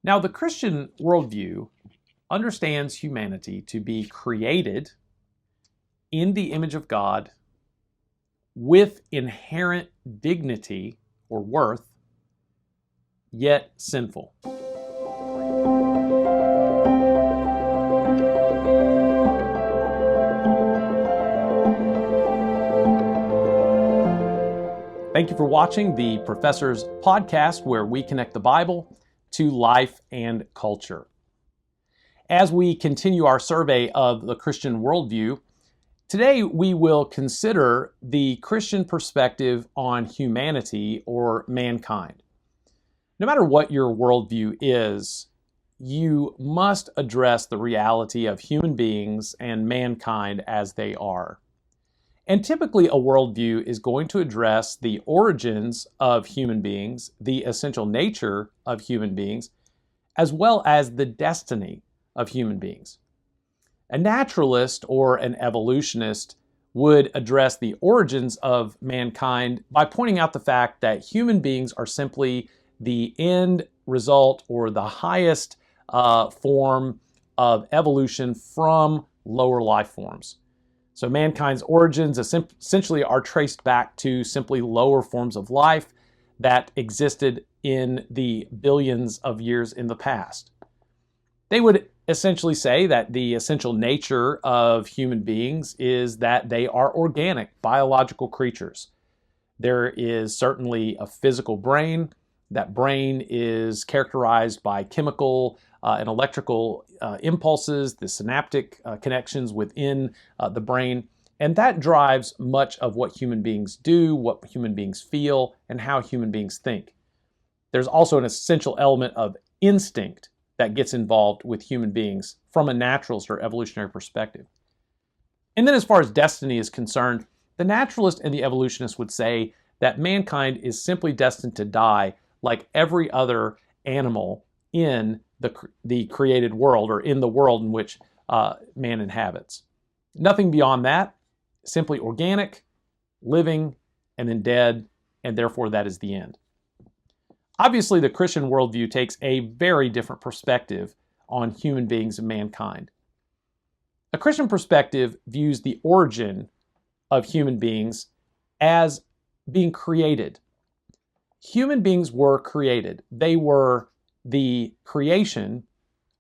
Now, the Christian worldview understands humanity to be created in the image of God with inherent dignity or worth, yet sinful. Thank you for watching the Professor's Podcast, where we connect the Bible to life and culture. As we continue our survey of the Christian worldview, today we will consider the Christian perspective on humanity or mankind. No matter what your worldview is, you must address the reality of human beings and mankind as they are. And typically, a worldview is going to address the origins of human beings, the essential nature of human beings, as well as the destiny of human beings. A naturalist or an evolutionist would address the origins of mankind by pointing out the fact that human beings are simply the end result or the highest form of evolution from lower life forms. So mankind's origins essentially are traced back to simply lower forms of life that existed in the billions of years in the past. They would essentially say that the essential nature of human beings is that they are organic, biological creatures. There is certainly a physical brain. That brain is characterized by chemical and electrical impulses, the synaptic connections within the brain, and that drives much of what human beings do, what human beings feel, and how human beings think. There's also an essential element of instinct that gets involved with human beings from a naturalist or evolutionary perspective. And then as far as destiny is concerned, the naturalist and the evolutionist would say that mankind is simply destined to die like every other animal in the created world, or in the world in which man inhabits. Nothing beyond that, simply organic, living, and then dead, and therefore that is the end. Obviously, the Christian worldview takes a very different perspective on human beings and mankind. A Christian perspective views the origin of human beings as being created. Human beings were created. They were the creation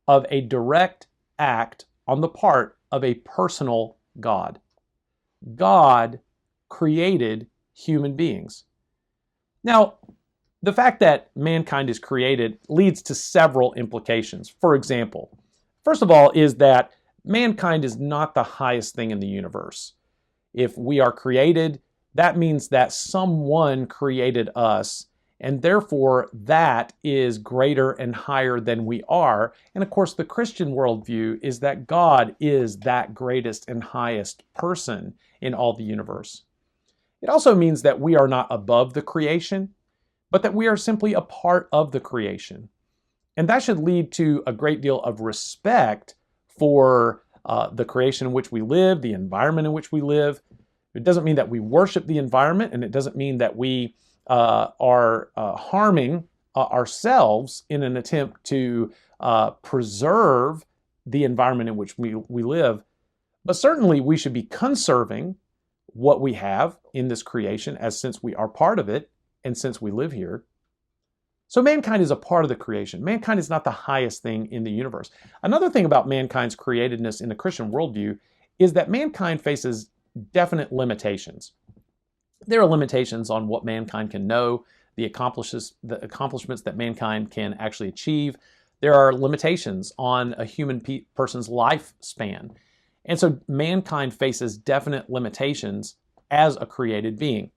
of a direct act on the part of a personal God. God created human beings. Now, the fact that mankind is created leads to several implications. For example, first of all, is that mankind is not the highest thing in the universe. If we are created, that means that someone created us, and therefore that is greater and higher than we are. And of course, the Christian worldview is that God is that greatest and highest person in all the universe. It also means that we are not above the creation, but that we are simply a part of the creation. And that should lead to a great deal of respect for the creation in which we live, the environment in which we live. It doesn't mean that we worship the environment, and it doesn't mean that we are harming ourselves in an attempt to preserve the environment in which we live. But certainly we should be conserving what we have in this creation, as since we are part of it and since we live here. So mankind is a part of the creation. Mankind is not the highest thing in the universe. Another thing about mankind's createdness in the Christian worldview is that mankind faces definite limitations. There are limitations on what mankind can know, the accomplishments that mankind can actually achieve. There are limitations on a human person's lifespan. And so mankind faces definite limitations as a created being.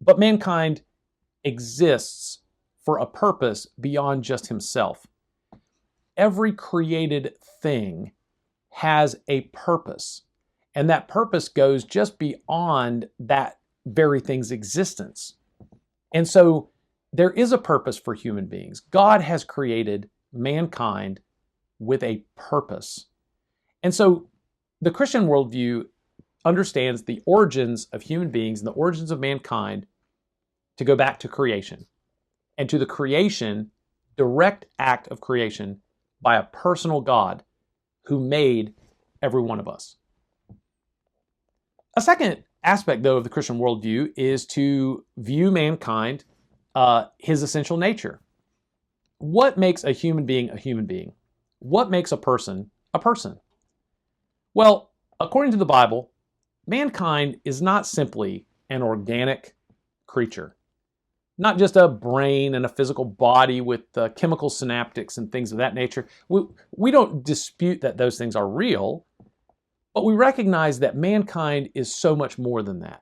But mankind exists for a purpose beyond just himself. Every created thing has a purpose, and that purpose goes just beyond that very thing's existence. And so there is a purpose for human beings. God has created mankind with a purpose. And so the Christian worldview understands the origins of human beings and the origins of mankind to go back to creation, and to the creation direct act of creation by a personal God who made every one of us. A second aspect, though, of the Christian worldview is to view mankind, his essential nature. What makes a human being a human being? What makes a person a person? Well, according to the Bible, mankind is not simply an organic creature, not just a brain and a physical body with chemical synaptics and things of that nature. We don't dispute that those things are real, but we recognize that mankind is so much more than that.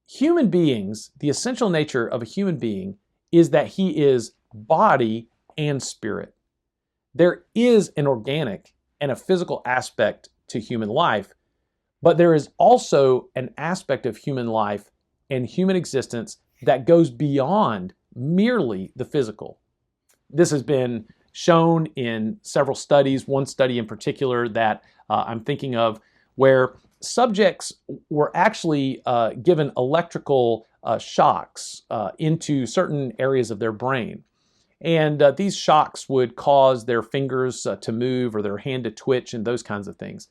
Human beings, the essential nature of a human being is that he is body and spirit. There is an organic and a physical aspect to human life, but there is also an aspect of human life and human existence that goes beyond merely the physical. This has been shown in several studies, one study in particular that I'm thinking of, where subjects were actually given electrical shocks into certain areas of their brain. And these shocks would cause their fingers to move or their hand to twitch and those kinds of things.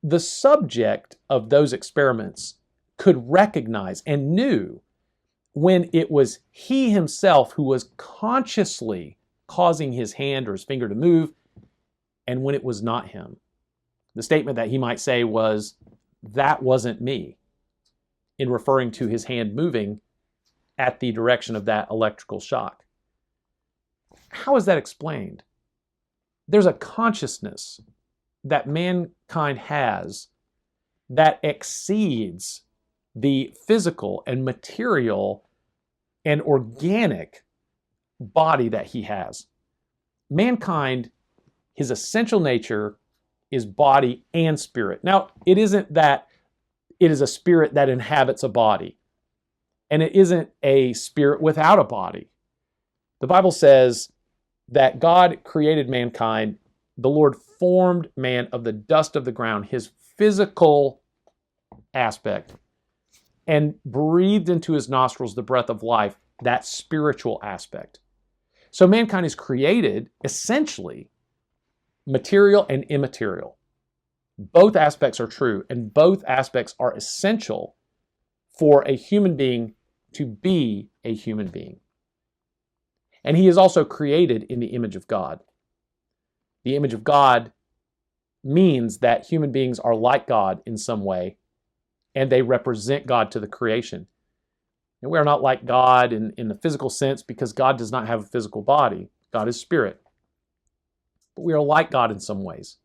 The subject of those experiments could recognize and knew when it was he himself who was consciously causing his hand or his finger to move, and when it was not him. The statement that he might say was, "That wasn't me," in referring to his hand moving at the direction of that electrical shock. How is that explained? There's a consciousness that mankind has that exceeds the physical and material and organic body that he has. Mankind, his essential nature is body and spirit. Now, it isn't that it is a spirit that inhabits a body, and it isn't a spirit without a body. The Bible says that God created mankind. The Lord formed man of the dust of the ground, his physical aspect, and breathed into his nostrils the breath of life, that spiritual aspect. So mankind is created essentially material and immaterial. Both aspects are true, and both aspects are essential for a human being to be a human being. And he is also created in the image of God. The image of God means that human beings are like God in some way, and they represent God to the creation. And we are not like God in the physical sense because God does not have a physical body. God is spirit. But we are like God in some ways.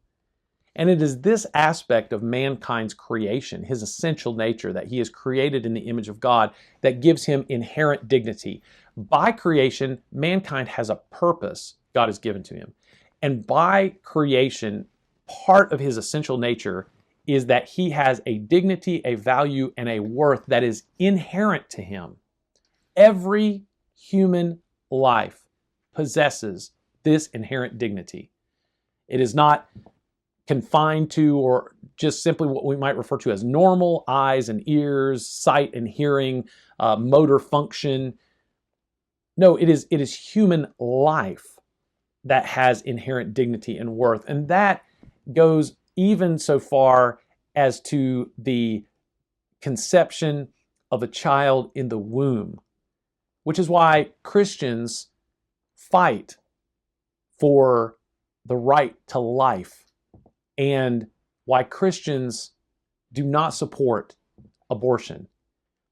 And it is this aspect of mankind's creation, his essential nature, that he is created in the image of God, that gives him inherent dignity. By creation, mankind has a purpose God has given to him. And by creation, part of his essential nature is that he has a dignity, a value, and a worth that is inherent to him. Every human life possesses this inherent dignity. It is not confined to or just simply what we might refer to as normal eyes and ears, sight and hearing, motor function. No, it is human life that has inherent dignity and worth. And that goes even so far as to the conception of a child in the womb, which is why Christians fight for the right to life, and why Christians do not support abortion,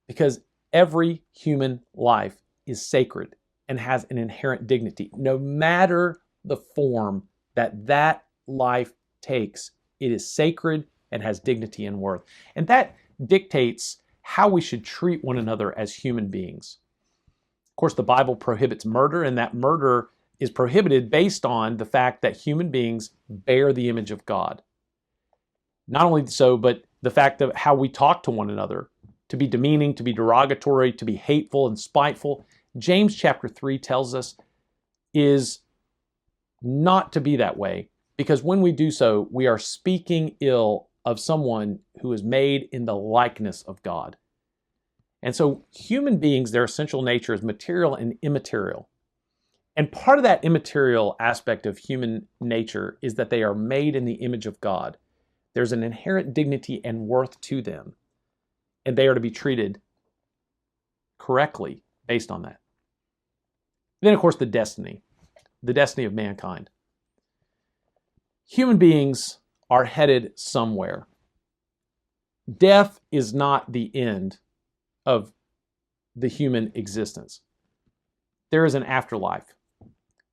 because every human life is sacred and has an inherent dignity. No matter the form that life takes, it is sacred and has dignity and worth. And that dictates how we should treat one another as human beings. Of course, the Bible prohibits murder, and that murder is prohibited based on the fact that human beings bear the image of God. Not only so, but the fact of how we talk to one another, to be demeaning, to be derogatory, to be hateful and spiteful. James chapter 3 tells us is not to be that way, because when we do so, we are speaking ill of someone who is made in the likeness of God. And so human beings, their essential nature is material and immaterial. And part of that immaterial aspect of human nature is that they are made in the image of God. There's an inherent dignity and worth to them, and they are to be treated correctly based on that. Then, of course, the destiny of mankind. Human beings are headed somewhere. Death is not the end of the human existence. There is an afterlife.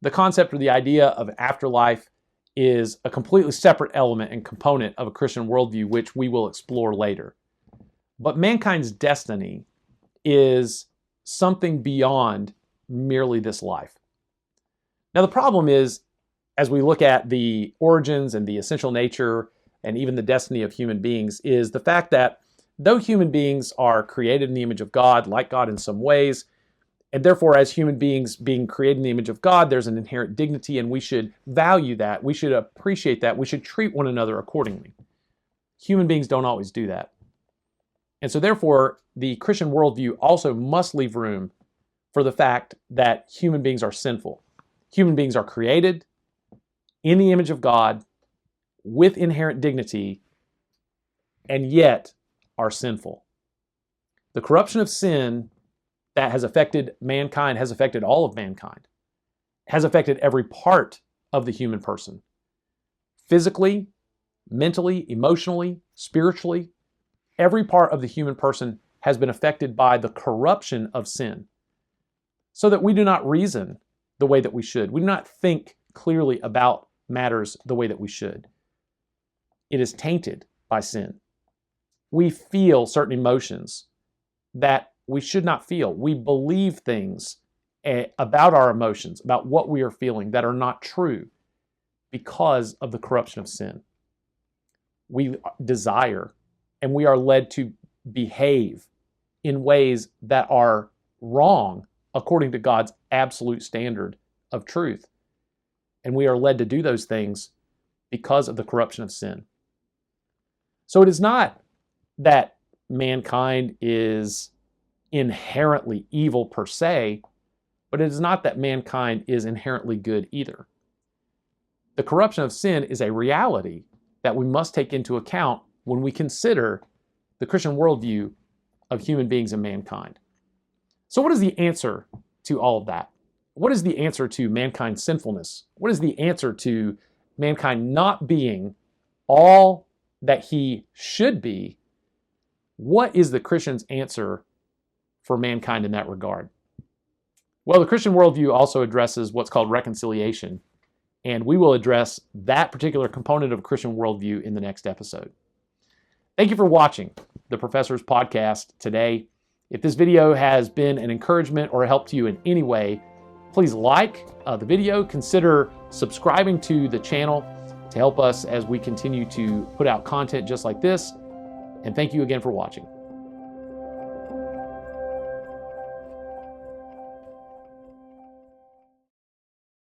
The concept or the idea of afterlife is a completely separate element and component of a Christian worldview, which we will explore later. But mankind's destiny is something beyond merely this life. Now, the problem is, as we look at the origins and the essential nature and even the destiny of human beings, is the fact that though human beings are created in the image of God, like God in some ways, and therefore as human beings being created in the image of God, there's an inherent dignity, and we should value that, we should appreciate that, we should treat one another accordingly. Human beings don't always do that. And so therefore, the Christian worldview also must leave room for the fact that human beings are sinful. Human beings are created in the image of God with inherent dignity, and yet are sinful. The corruption of sin that has affected mankind, has affected all of mankind, has affected every part of the human person. Physically, mentally, emotionally, spiritually, every part of the human person has been affected by the corruption of sin, so that we do not reason the way that we should. We do not think clearly about matters the way that we should. It is tainted by sin. We feel certain emotions that we should not feel. We believe things about our emotions, about what we are feeling, that are not true because of the corruption of sin. We desire and we are led to behave in ways that are wrong according to God's absolute standard of truth. And we are led to do those things because of the corruption of sin. So it is not that mankind is inherently evil per se, but it is not that mankind is inherently good either. The corruption of sin is a reality that we must take into account when we consider the Christian worldview of human beings and mankind. So what is the answer to all of that? What is the answer to mankind's sinfulness? What is the answer to mankind not being all that he should be? What is the Christian's answer for mankind in that regard? Well, the Christian worldview also addresses what's called reconciliation, and we will address that particular component of Christian worldview in the next episode. Thank you for watching the Professor's Podcast today. If this video has been an encouragement or a help to you in any way, please like the video, consider subscribing to the channel to help us as we continue to put out content just like this. And thank you again for watching.